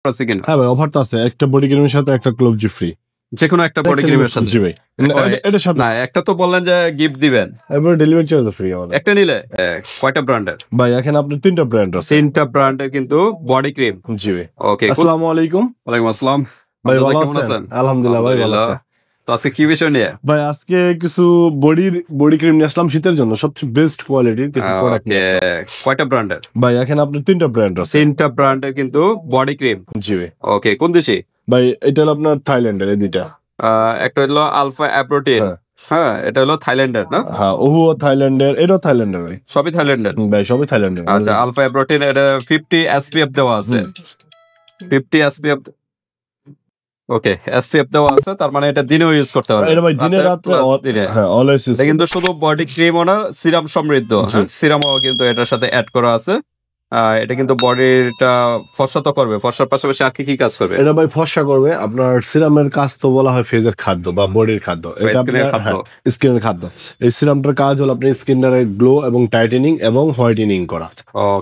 আছে কিনা? হ্যাঁ ভাই, অফার তো আছে। একটা বডি ক্রিমের সাথে একটা গ্লোভজি ফ্রি, যে কোনো একটা বডি ক্রিমের সাথে। জি ভাই, এটার সাথে না, একটা তো বললেন যে গিফট দিবেন, এবার ডেলিভারি চার্জ ফ্রি আমাদের। একটা নিলে কয়টা ব্র্যান্ডের? ভাই এখানে আপনার 3টা ব্র্যান্ড আছে। 3টা ব্র্যান্ডের কিন্তু বডি ক্রিম। জি ভাই। ওকে, আসসালামু আলাইকুম। ওয়ালাইকুম আসসালাম। ভাই ভালো আছেন? আলহামদুলিল্লাহ ভাই ভালো আছি। তো আজকে কি বিষয় নিয়ে? ভাই আজকে কিছু বডি ক্রিম নিয়ে আসলাম শীতের জন্য, সবচেয়ে বেস্ট কোয়ালিটির কিছু প্রোডাক্ট নিয়ে আসলাম। কয়টা ব্র্যান্ডের? ভাই এখানে আপনার 3টা ব্র্যান্ড আছে। 3টা ব্র্যান্ডের কিন্তু বডি ক্রিম। জি ভাই। ওকে, কোন দেশি? ভাই এটা হলো আপনার থাইল্যান্ডের, এই দুইটা। একটা হলো আলফা অ্যাপ্রোটিন। হ্যাঁ, এটা হলো থাইল্যান্ডের না? হ্যাঁ, ওহু থাইল্যান্ডের, এটাও থাইল্যান্ডের ভাই। সবই থাইল্যান্ডের ভাই, সবই থাইল্যান্ডের। আচ্ছা, আলফা অ্যাপ্রোটিন এটা 50 এসপিএফ দেওয়া আছে। 50 এসপিএফ। ওকে, এসপিএফ দেওয়া আছে, তার মানে এটা দিনেও ইউজ করতে পারবে। এটা ভাই দিনে রাতে হ্যাঁ অলওয়েজ ইউজ। এটা কিন্তু শুধু বডি ক্রিমও না, সিরাম সমৃদ্ধ। সিরামও কিন্তু এটার সাথে অ্যাড করা আছে। এটা কিন্তু বডিটা ফর্সা তো করবে, ফর্সার পাশাপাশি আর কি কাজ করবে? এটা ভাই ফর্সা করবে। আপনার সিরামের কাজ তো বলা হয় ফেজের খাদ্য বা বডির খাদ্য, এটা স্কিনের খাদ্য। স্কিনের খাদ্য। এই সিরামটার কাজ হলো আপনার স্কিনের গ্লো এবং টাইটেনিং এবং হোয়াইটেনিং করা।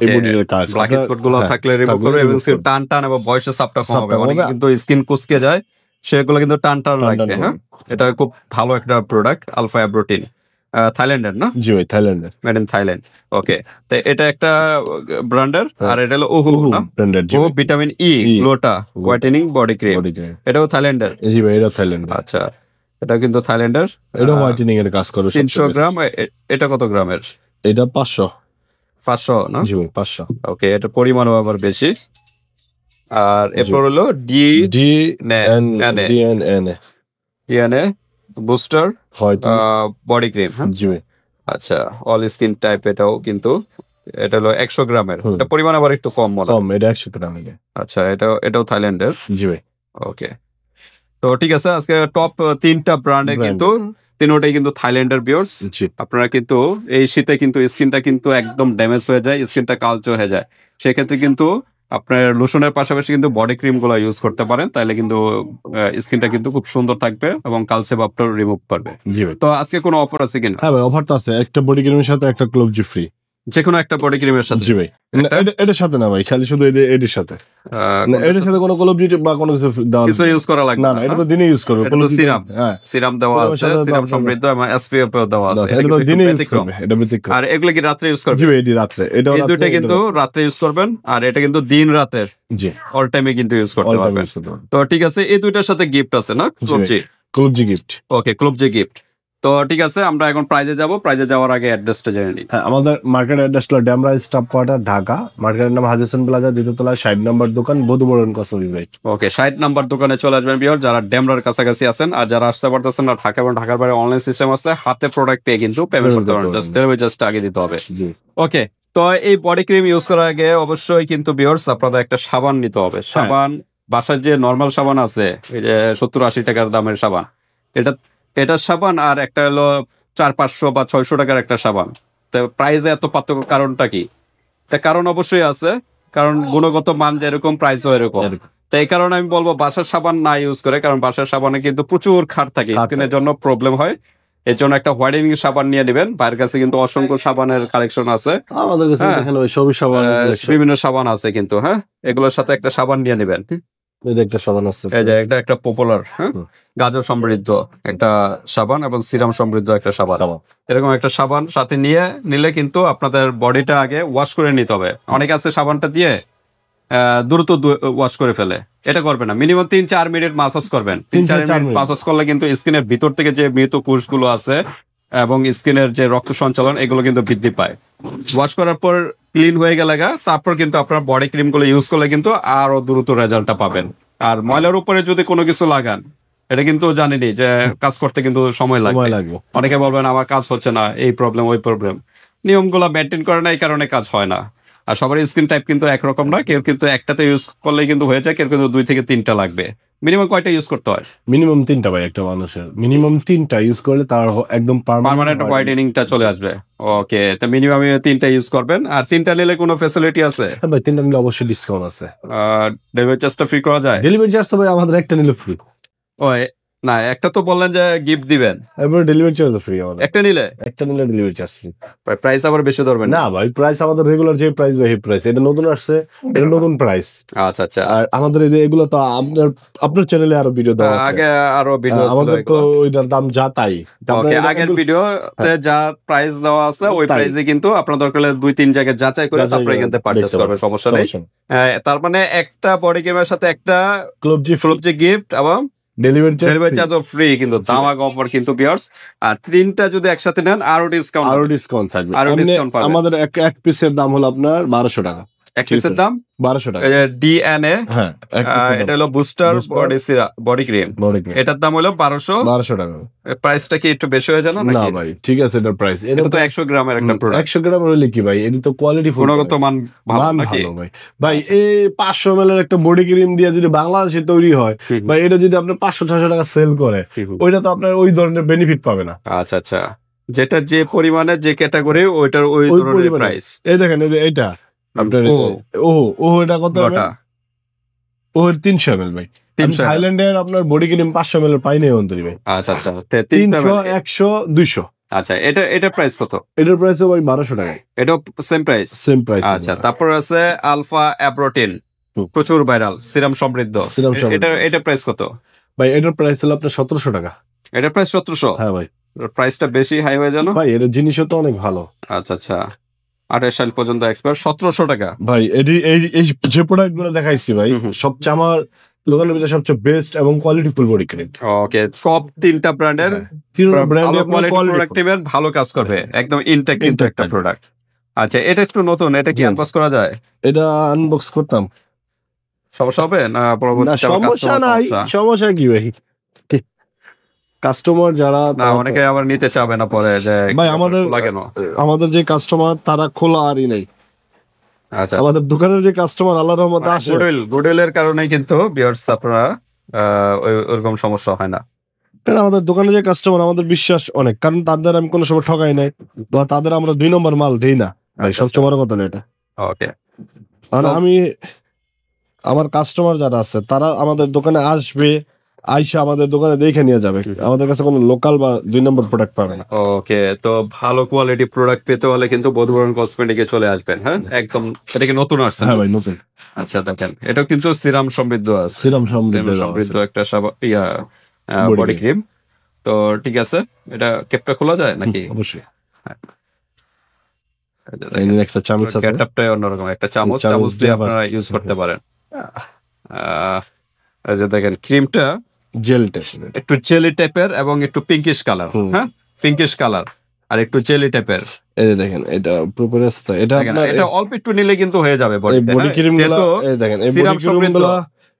এই বডির কাজ ব্ল্যাক স্পট গুলো থাকলে রিমুভ করবে এবং টান টান এবং বয়সের চাপটা কমাবে। অনেকে কিন্তু স্কিন কুচকে যায়, সেগুলো কিন্তু টান টান লাগবে। হ্যাঁ, এটা খুব ভালো একটা প্রোডাক্ট, আলফা অ্যাপ্রোটিন। থাইল্যান্ডের না? জি ভাই, থাইল্যান্ডের, মেড ইন থাইল্যান্ড। ওকে, তো এটা একটা ব্র্যান্ডের, আর এটা হলো ওহু না, ব্র্যান্ডের। জি, ভিটামিন ই গ্লোটা হোয়াইটেনিং বডি ক্রিম। এটাও থাইল্যান্ডের। জি ভাই, এটা থাইল্যান্ডের। আচ্ছা, এটা কিন্তু থাইল্যান্ডের। এটা হোয়াইটেনিং এর কাজ করে। 300 গ্রাম। এটা কত গ্রামের? এটা 500। 500 না? জি ভাই, 500। ওকে, এটা পরিমাণও আবার বেশি। আর এরপর হলো ডিএনএ বুস্টার বডি ক্রিম। জি ভাই। আচ্ছা, অল স্কিন টাইপ। এটাও কিন্তু এটা হলো 100 গ্রামের। এটা পরিমাণ আবার একটু কম মনে হয়। এটা 100 গ্রামের। আচ্ছা, এটাও থাইল্যান্ডের। জি ভাই। ওকে, তো ঠিক আছে, আজকে টপ 3টা ব্র্যান্ডের কিন্তু তিনটাই কিন্তু থাইল্যান্ডের ভিউয়ার্স। আপনারা কিন্তু এই শীতে কিন্তু স্কিনটা কিন্তু একদম ড্যামেজ হয়ে যায়, স্কিনটা কালচে হয়ে যায়। সেক্ষেত্রে কিন্তু আপনার লোশনের পাশাপাশি কিন্তু বডি ক্রিম গুলো ইউজ করতে পারেন, তাহলে কিন্তু স্কিনটা কিন্তু খুব সুন্দর থাকবে এবং কালচে ভাবটা রিমুভ করবে। জি ভাই। তো আজকে কোনো অফার আছে কিনা? হ্যাঁ ভাই, অফার তো আছে। একটা বডি ক্রিমের সাথে একটা গ্লোভজি ফ্রি, যে কোনো একটা বডি ক্রিমের সাথে। জি ভাই। এটার সাথে না ভাই, খালি শুধু এটার সাথে। এটার সাথে কোনো গ্লোভজি বা কোনো কিছু ইউজ করা লাগবে না। এটা তো দিনে ইউজ করবে। এটা তো সিরাম। হ্যাঁ, সিরাম দেওয়া আছে, সিরাম সমৃদ্ধ এবং এসপিএফ দেওয়া আছে। এটা তো দিনে ইউজ করবে। এটা ব্যতিক্রম। আর এগুলো কি রাতে ইউজ করবে? জি ভাই, এটি রাতে। এটা এই দুটো কিন্তু রাতে ইউজ করবেন, আর এটা কিন্তু দিন রাতের। জি, অল টাইমে কিন্তু ইউজ করতে পারবেন। তো ঠিক আছে, এই দুইটার সাথে গিফট আছে না? ক্লোবজি গিফট। ওকে, ক্লোবজি গিফট। তো ঠিক আছে, আমরা এখন প্রাইজে যাব। প্রাইজে যাওয়ার আগে অ্যাড্রেসটা জেনে নিই। হ্যাঁ, আমাদের মার্কেট অ্যাড্রেস হলো ড্যামরা স্টাফ কোয়ার্টার, ঢাকা। মার্কেটের নাম হাজি হাসান প্লাজা, দ্বিতীয় তলায় 60 নম্বর দোকান, বধুবরণ কসবি ভাই। ওকে, 60 নম্বর দোকানে চলে আসবেন বিয়ার, যারা ড্যামরার কাছাকাছি আছেন। আর যারা আসতে পারতেছেন না, ঢাকা এবং ঢাকার বাইরে অনলাইন সিস্টেম আছে, হাতে প্রোডাক্ট পেয়ে কিন্তু পেমেন্ট করতে পারবেন। জাস্ট ডেলিভারি চার্জটা আগে দিতে হবে। ওকে, তো এই বডি ক্রিম ইউজ করার আগে অবশ্যই কিন্তু বিয়ার্স আপনাদের একটা সাবান নিতে হবে। সাবান, বাসার যে নরমাল সাবান আছে, এই যে 70-80 টাকার দামের সাবান, এটার সাবান, আর একটা হলো 400-500 বা 600 টাকার একটা সাবান। তো প্রাইসে এত পার্থক্য কারণটা কি? এটা কারণ অবশ্যই আছে, কারণ গুণগত মান যেরকম প্রাইসও এরকম। তো এই কারণে আমি বলবো বাসার সাবান না ইউজ করে, কারণ বাসার সাবানে কিন্তু প্রচুর খাট থাকে, স্কিনের জন্য প্রবলেম হয়। এর জন্য একটা হোয়াইটেনিং সাবান নিয়ে নেবেন। বাইরের কাছে কিন্তু অসংখ্য সাবানের কালেকশন আছে, আমাদের কাছে বিভিন্ন সাবান আছে কিন্তু। হ্যাঁ, এগুলোর সাথে একটা সাবান নিয়ে নেবেন। একটা পপুলার গাজর সমৃদ্ধ একটা সাবান এবং সিরাম সমৃদ্ধ একটা সাবান, এরকম একটা সাবান সাথে নিলে কিন্তু আপনাদের বডিটা আগে ওয়াশ করে নিতে হবে। অনেকে আছে সাবানটা দিয়ে দ্রুত ওয়াশ করে ফেলে, এটা করবে না। মিনিমাম 3-4 মিনিট মাসাজ করবেন। 3-4 মিনিট মাসাজ করলে কিন্তু স্কিনের ভিতর থেকে যে মৃত কোষগুলো আছে এবং স্কিনের যে রক্ত সঞ্চালন, এগুলো কিন্তু বৃদ্ধি পায়। ওয়াশ করার পর ক্লিন হয়ে গেলে তারপর কিন্তু আপনার বডি ক্রিম গুলো ইউজ করলে কিন্তু আরো দ্রুত রেজাল্টটা পাবেন। আর ময়লার উপরে যদি কোনো কিছু লাগান, এটা কিন্তু জানেনি যে কাজ করতে কিন্তু সময় লাগবে। অনেকে বলবেন আমার কাজ হচ্ছে না, এই প্রবলেম ওই প্রবলেম। নিয়মগুলো মেনটেন করে না, এই কারণে কাজ হয় না। আর সবার স্কিন টাইপ কিন্তু একরকম না, কেউ কিন্তু একটাতে ইউজ করলেই কিন্তু হয়ে যায়, কেউ কিন্তু 2 থেকে 3টা লাগবে। মিনিমাম কয়টা ইউজ করতে হয়? মিনিমাম 3টা ভাই, একটা মানুষের মিনিমাম 3টা ইউজ করলে তার একদম পার্মানেন্ট হোয়াইটেনিংটা চলে আসবে। ওকে, তো মিনিমাম 3টা ইউজ করবেন। আর 3টা নিলে কোনো ফ্যাসিলিটি আছে? হ্যাঁ ভাই, 3টা নিলে অবশ্যই ডিসকাউন্ট আছে। ডেলিভারি চার্জটা ফ্রি করা যায়? ডেলিভারি চার্জ তো ভাই আমাদের একটা নিলে ফ্রি। ওই না একটা তো বললেন যে গিফট দিবেন, এরপর ডেলিভারি চার্জ ফ্রি আমাদের, একটা নিলে ডেলিভারি চার্জ ফ্রি। প্রাইস আবার বেশি ধরবেন না ভাই, প্রাইস আমাদের রেগুলার যে প্রাইস ভাই প্রাইস, এটা নতুন আসছে, এটা নতুন প্রাইস। আচ্ছা আচ্ছা, আর আমাদের এগুলো তো আপনার চ্যানেলে আরো ভিডিও দেওয়া আছে, আগে আরো ভিডিও আমাদের তো ওইটার দাম যা তাই। ওকে, আগের ভিডিওতে যা প্রাইস দেওয়া আছে ওই প্রাইসে কিন্তু আপনার দরকার হলে 2-3 জায়গায় যাচাই করে তারপরে এখান থেকে পারচেজ করবে, সমস্যা নেই। তার মানে একটা বডি গেমের সাথে একটা ক্লোবজি গিফট এবং ডেলিভারি চার্জ ফ্রি, কিন্তু দামাক অফার কিন্তু ভিউয়ার্স। আর 3টা যদি একসাথে নেন আরো ডিসকাউন্ট থাকবে। আমাদের এক পিসের দাম হলো আপনার 1200 টাকা, এক পিসের দাম 1200 টাকা। ডিএনএ, হ্যাঁ এটা হলো বুস্টার বডি ক্রিম, এটার দাম হলো 1200 টাকা। প্রাইসটা কি একটু বেশি হয়ে যায় না? না ভাই ঠিক আছে, এটার প্রাইস, এটা তো 100 গ্রামের একটা প্রোডাক্ট, 100 গ্রাম হলে কি ভাই, এটা তো কোয়ালিটি ফুল, গুণগত মান ভালো নাকি ভাই। ভাই এই 500 ml এর একটা বডি ক্রিম দিয়ে যদি বাংলাদেশে তৈরি হয় ভাই, এটা যদি আপনি 500-600 টাকা সেল করে, ওইটা তো আপনার ওই ধরনের বেনিফিট পাবে না। আচ্ছা আচ্ছা, যেটা যে পরিমাণে যে ক্যাটাগরি ওইটার ওই ধরনের প্রাইস। এই দেখেন এইটা আপনার এটা কত? ও 300 ml ভাই, থাইল্যান্ডের আপনার বডি ক্রিম 500 ml পাই নাই অন্তরি ভাই। আচ্ছা আচ্ছা, 300, 100, 200। আচ্ছা, এটা প্রাইস কত? এটার প্রাইস ভাই 1200 টাকা। এটা সেম প্রাইস? আচ্ছা, তারপর আছে আলফা অ্যাব্রোটিন, প্রচুর ভাইরাল, সিরাম সমৃদ্ধ, এটা প্রাইস কত ভাই? এটার প্রাইস হলো আপনার 1700 টাকা। এটার প্রাইস 1700? হ্যাঁ ভাই, প্রাইসটা বেশি হাই হয়ে জানো ভাই, এর জিনিসও তো অনেক ভালো। আচ্ছা আচ্ছা, 28 সাল পর্যন্ত এক্সপায়ার, 1700 টাকা ভাই। এই যে প্রোডাক্ট গুলো দেখাইছি ভাই, সবচেয়ে আমার দোকানের ভিতরে সবচেয়ে বেস্ট এবং কোয়ালিটি ফুল বডি ক্রিম। ওকে, সব 3টা ব্র্যান্ডের ভালো কাজ করবে, একদম ইনটেক কিন্তু একটা প্রোডাক্ট। আচ্ছা, এটা একটু নতুন, এটা কি আনবক্স করা যায়? এটা আনবক্স করতাম, সমস্যা হবে না? সমস্যা নাই, সমস্যা কি ভাই? কাস্টমার যারা, অনেকে আবার নিতে চাবে না পরে যে ভাই আমাদের যে কাস্টমার তারা খোলা আরই নাই। আচ্ছা, আমাদের দোকানের যে কাস্টমার আল্লাহর রহমতে আসে, গুডউইলের কারণে কিন্তু ভিউয়ার্স আপনারা ওইরকম সমস্যা হয় না। কারণ আমাদের দোকানে যে কাস্টমার, আমাদের বিশ্বাস অনেক, কারণ তাদের আমি কোনো সময় ঠকাই নাই বা তাদের আমরা 2 নম্বর মাল দেই না ভাই, সবচেয়ে বড় কথা এটা। ওকে, আর আমার কাস্টমার যারা আছে তারা আমাদের দোকানে আসবে, আইসা আমাদের দোকানে দেখে নিয়ে যাবে, আমাদের কাছে কোনো লোকাল বা 2 নম্বর প্রোডাক্ট পাবে না। ওকে, তো ভালো কোয়ালিটি প্রোডাক্ট পেতে হলে কিন্তু বধুবরণ কসমেটিকে চলে আসবেন। হ্যাঁ, একদম। এটা কি নতুন আসছে? হ্যাঁ ভাই, নতুন। আচ্ছা, দেখেন এটাও কিন্তু সিরাম সমৃদ্ধ আছে, সিরাম সমৃদ্ধ একটা বডি ক্রিম। তো ঠিক আছে, এটা ক্যাপটা খোলা যায় নাকি? অবশ্যই। একটা চামচ আছে, ক্যাপটাই অন্যরকম, একটা চামচ দিয়ে আপনারা ইউজ করতে পারেন। এই যে দেখেন, ক্রিমটা একটু জেলি টাইপের এবং একটু পিঙ্কিশ কালার। হ্যাঁ, পিঙ্কিশ কালার আর একটু জেলি টাইপের। এই যে দেখেন, এটা পুরোপুরি আছে তো, এটা অল্প একটু নিলে কিন্তু হয়ে যাবে বডিতে। বডি ক্রিমগুলো এই দেখেন,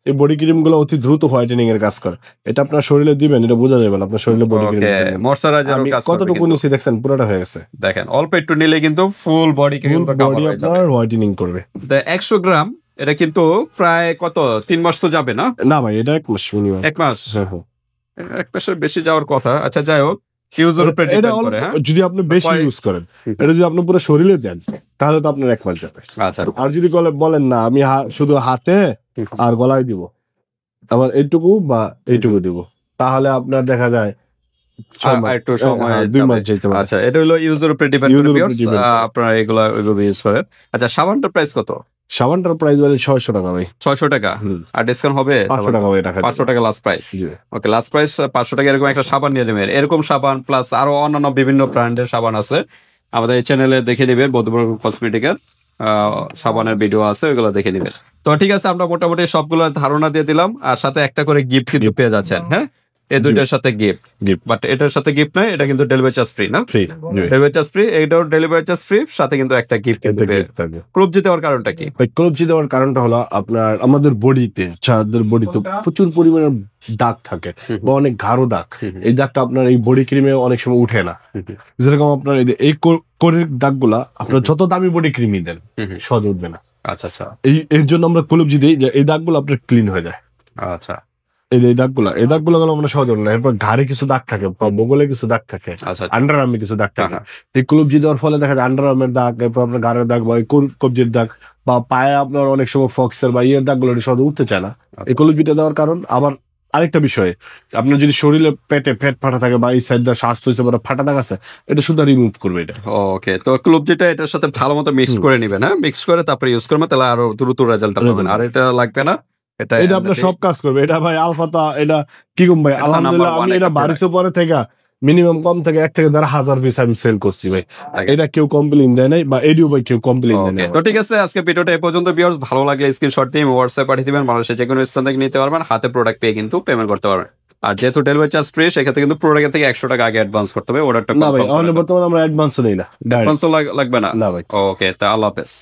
এই বডি ক্রিমগুলো অতি দ্রুত হোয়াইটেনিং এর কাজ করে। এটা আপনার শরীরে দিবেন, এটা বোঝা যাবে না আপনার শরীরে বডি ক্রিম ময়শ্চারাইজার কাজ করে। কতটুকু নিছি দেখছেন, পুরোটা হয়ে গেছে। দেখেন, অল্প একটু নিলে কিন্তু ফুল বডি ক্রিম আপনার হোয়াইটেনিং করবে। 100 গ্রাম, এটা কিন্তু প্রায় কত 3 মাস তো যাবে না? না ভাই, এটা 1 মাস মিনিমাম। 1 মাস? 1 মাসের বেশি যাওয়ার কথা। আচ্ছা, যাই হোক, ইউজার উপর ডিপেন্ড করে। হ্যাঁ, যদি আপনি বেশি ইউজ করেন, এটা যদি আপনি পুরো শরীরে দেন তাহলে তো আপনার 1 মাস যাবে। আচ্ছা, আর যদি বলেন না আমি শুধু হাতে আর গলায় দিব, আমার এইটুকু বা এইটুকু দিব, তাহলে আপনার দেখা যায় একটু সময় 2 মাস যেতে পারে। আচ্ছা, এটা হলো ইউজার উপর ডিপেন্ড করে আপনারা এগুলো ইউজ করেন। আচ্ছা, সাবানটার প্রাইস কত? সাবানটার প্রাইস বলে 600 টাকা ভাই। 600 টাকা? আর ডিসকাউন্ট হবে 500 টাকা ভাই, 500 টাকা লাস্ট প্রাইস। ওকে, লাস্ট প্রাইস 500 টাকা। এরকম একটা সাবান নিয়ে নেবেন, এরকম সাবান প্লাস আরো অন্যান্য বিভিন্ন ব্র্যান্ডের সাবান আছে, আমাদের এই চ্যানেলে দেখে নেবেন। বধুবরণ কসমেটিকের সাবানের ভিডিও আছে, ওইগুলো দেখে নেবেন। তো ঠিক আছে, আমরা মোটামুটি সবগুলো ধারণা দিয়ে দিলাম, আর সাথে একটা করে গিফট কিন্তু পেয়ে যাচ্ছেন। হ্যাঁ, এই দুইটার সাথে গিফট, বাট এটার সাথে গিফট নাই, এটা কিন্তু ডেলিভারি চার্জ ফ্রি না? ডেলিভারি চার্জ ফ্রি, এটাও ডেলিভারি চার্জ ফ্রি, সাথে কিন্তু একটা গিফট কিন্তু থাকবে। ক্লোবজি দেওয়ার কারণটা কি ভাই? ক্লোবজি দেওয়ার কারণটা হলো আপনার আমাদের বডিতে, যাদের বডিতে প্রচুর পরিমাণে দাগ থাকে বা অনেক গাঢ় দাগ, এই দাগটা আপনার এই বডি ক্রিমে অনেক সময় উঠে না। যেরকম আপনার এই কোরের দাগগুলা আপনার যত দামি বডি ক্রিমই দেন সহজ উঠবে না। আচ্ছা আচ্ছা, এর জন্য আমরা ক্লোবজি দিই, যে এই দাগগুলো আপনার ক্লিন হয়ে যায়। আচ্ছা, এই দাগগুলো গেল আমরা সহজ না। এরপর ঘাড়ে কিছু দাগ থাকে, বগলে কিছু দাগ থাকে, আন্ডার আর্মে কিছু দাগ থাকে। এই ক্লোবজি দেওয়ার ফলে দেখা যায় আন্ডার আর্মের দাগ, এরপর আপনার ঘাড়ের দাগ বা কবজির দাগ বা পায়ে আপনার অনেক সময় ফক্সের বা ইয়ের দাগগুলো সহজে উঠতে চায় না। এই ক্লোবজিটা দেওয়ার কারণ আবার আরেকটা বিষয়, আপনার যদি শরীরে পেটে ফ্যাট ফাটা থাকে বা এই সাইড দিয়ে স্বাস্থ্য হিসেবে ফাটা দাগ আছে, এটা শুধু রিমুভ করবে এটা। ওকে, তো ক্লোভ যেটা এটার সাথে ভালো মতো মিক্স করে নিবেন, হ্যাঁ মিক্স করে তারপরে ইউজ করবেন, তাহলে আরো দ্রুত রেজাল্টটা পাবেন। আর এটা লাগবে না, এটা এটা আপনার সব কাজ করবে। এটা ভাই আলফাতা, এটা কি কম ভাই, আলহামদুলিল্লাহ আমি এটা বারিশো পরে থেকে মিনিমাম কম থেকে 1 থেকে 1,500 পিস আমি সেল করছি ভাই। এটা কেউ কমপ্লেইন দেয় নাই, বা এডিও ভাই কেউ কমপ্লেইন দেয় নাই। তো ঠিক আছে, আজকে ভিডিওটা এই পর্যন্ত। ভিউয়ার্স, ভালো লাগলে স্ক্রিনশট দিয়ে হোয়াটসঅ্যাপ পাঠিয়ে দিবেন, বাংলাদেশের যে কোনো স্থান থেকে নিতে পারবেন, হাতে প্রোডাক্ট পেয়ে কিন্তু পেমেন্ট করতে পারবেন। আর যেহেতু ডেলিভারি চার্জ ফ্রি, সেক্ষেত্রে কিন্তু প্রোডাক্ট থেকে 100 টাকা আগে অ্যাডভান্স করতে হবে। অর্ডারটা না ভাই, বর্তমানে আমরা অ্যাডভান্স নেই না, অ্যাডভান্স লাগবে না না ভাই। ওকে, তা আল্লাহ হাফেজ।